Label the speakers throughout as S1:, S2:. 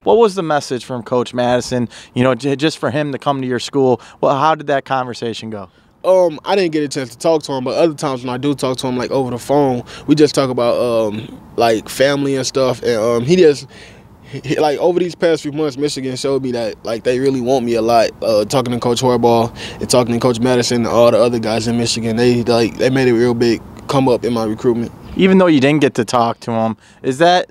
S1: What was the message from Coach Madison, just for him to come to your school? Well, how did that conversation go?
S2: I didn't get a chance to talk to him, but other times when I do talk to him, like over the phone, we just talk about like family and stuff. And like over these past few months, Michigan showed me that like they really want me a lot. Talking to Coach Harbaugh and talking to Coach Madison and all the other guys in Michigan, they made a real big come up in my recruitment.
S1: Even though you didn't get to talk to them, is that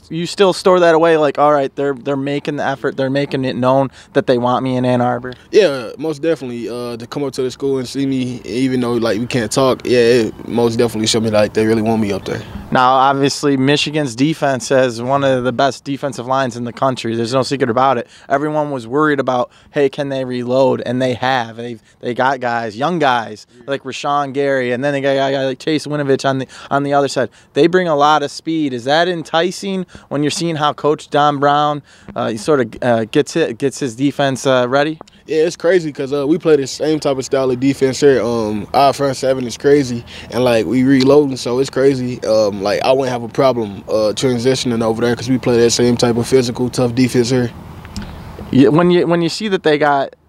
S1: you still store that away? Like, all right, they're making the effort, they're making it known that they want me in Ann Arbor.
S2: Yeah, most definitely. To come up to the school and see me, even though like we can't talk, yeah, it most definitely showed me like they really want me up there.
S1: Now, obviously, Michigan's defense has one of the best defensive lines in the country. There's no secret about it. Everyone was worried about, hey, can they reload? And they have. They got guys, young guys like Rashon Gary, and then they got a guy like Chase Winovich on the other side. They bring a lot of speed. Is that enticing when you're seeing how Coach Don Brown sort of gets his defense ready?
S2: Yeah, it's crazy because we play the same type of style of defense here. Our front seven is crazy, and like we reloading, so it's crazy. Like I wouldn't have a problem transitioning over there because we play that same type of physical, tough defense here.
S1: Yeah, when you see that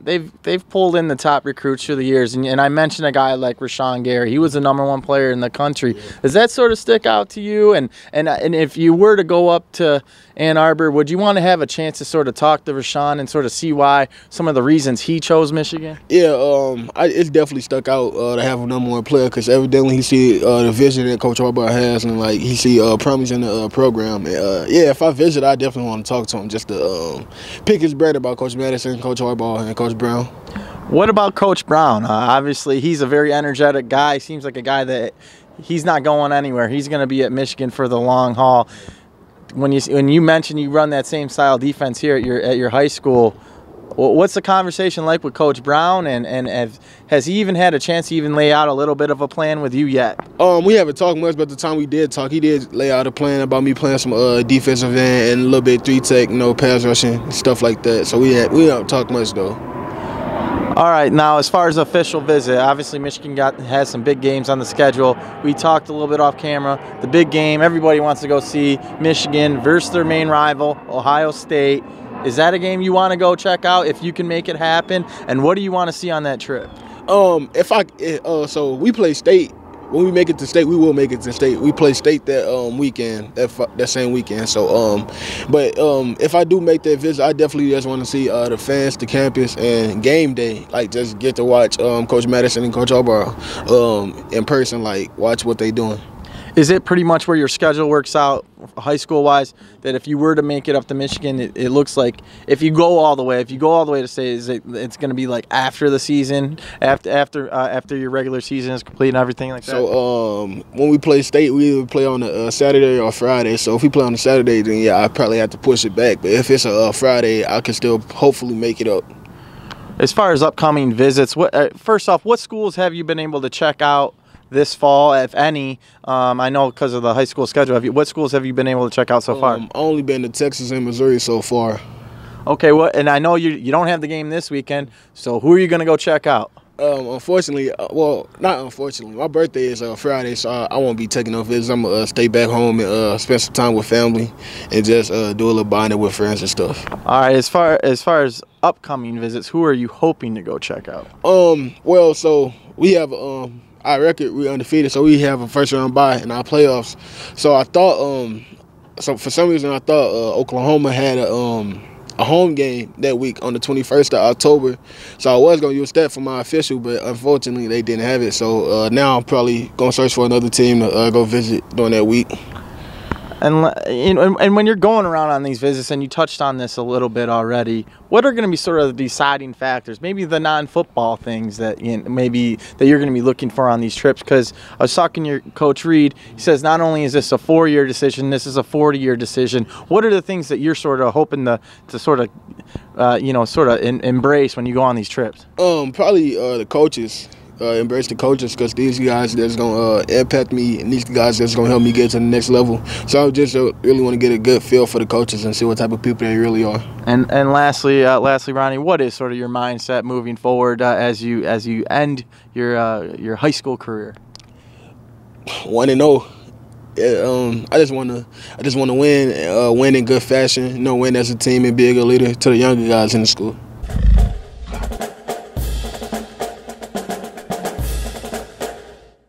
S1: they've pulled in the top recruits through the years, and I mentioned a guy like Rashon Gary. He was the #1 player in the country. Does that sort of stick out to you? And if you were to go up to Ann Arbor, would you want to have a chance to sort of talk to Rashon and sort of see why some of the reasons he chose Michigan?
S2: Yeah, it's definitely stuck out to have a #1 player because evidently he see the vision that Coach Harbaugh has, and like he see promise in the program. Yeah, if I visit, I definitely want to talk to him just to pick his brain about Coach Madison, Coach Harbaugh, and Coach Brown.
S1: What about Coach Brown? Obviously, he's a very energetic guy. Seems like a guy that he's not going anywhere. He's going to be at Michigan for the long haul. When you mentioned you run that same style defense here at your high school, what's the conversation like with Coach Brown? And has he even had a chance to even lay out a little bit of a plan with you yet?
S2: We haven't talked much, but the time we did talk, he did lay out a plan about me playing some defensive end and a little bit 3-tech, pass rushing, stuff like that. So we haven't talked much though.
S1: All right, now as far as official visit, obviously Michigan has some big games on the schedule. We talked a little bit off camera. The big game, everybody wants to go see Michigan versus their main rival, Ohio State. Is that a game you want to go check out if you can make it happen? And what do you want to see on that trip?
S2: So we play State. When we make it to State, we will make it to State. We play State that weekend, that same weekend. So, if I do make that visit, I definitely just want to see the fans, the campus, and game day. Like, just get to watch Coach Madison and Coach Harbaugh in person. Like, watch what they doing.
S1: Is it pretty much where your schedule works out, high school-wise, that if you were to make it up to Michigan, it looks like if you go all the way to State, it's going to be like after the season, after your regular season is complete and everything like that?
S2: So when we play State, we either play on a Saturday or Friday. So if we play on a Saturday, then yeah, I probably have to push it back. But if it's a Friday, I can still hopefully make it up.
S1: As far as upcoming visits, first off, what schools have you been able to check out this fall, if any? I know because of the high school schedule. What schools have you been able to check out so far?
S2: I've only been to Texas and Missouri so far.
S1: Okay, and I know you don't have the game this weekend, so who are you going to go check out?
S2: Unfortunately, not unfortunately, my birthday is Friday, so I won't be taking no visits. I'm going to stay back home and spend some time with family and just do a little bonding with friends and stuff.
S1: All right, as far as upcoming visits, who are you hoping to go check out?
S2: So we have our record, we're undefeated, so we have a first-round bye in our playoffs. So I thought, for some reason, I thought Oklahoma had a home game that week on the 21st of October. So I was going to use that for my official, but unfortunately they didn't have it. So now I'm probably going to search for another team to go visit during that week.
S1: And when you're going around on these visits, and you touched on this a little bit already, what are going to be sort of the deciding factors? Maybe the non-football things that maybe that you're going to be looking for on these trips. Because I was talking to your Coach Reed. He says not only is this a 4-year decision, this is a 40-year decision. What are the things that you're sort of hoping to sort of embrace when you go on these trips?
S2: Probably the coaches. Embrace the coaches, because these guys that's going to impact me, and these guys that's going to help me get to the next level. So I just really want to get a good feel for the coaches and see what type of people they really are. And
S1: lastly, Ronnie, what is sort of your mindset moving forward as you end your high school career?
S2: 1-0. I just want to win in good fashion. Win as a team and be a good leader to the younger guys in the school.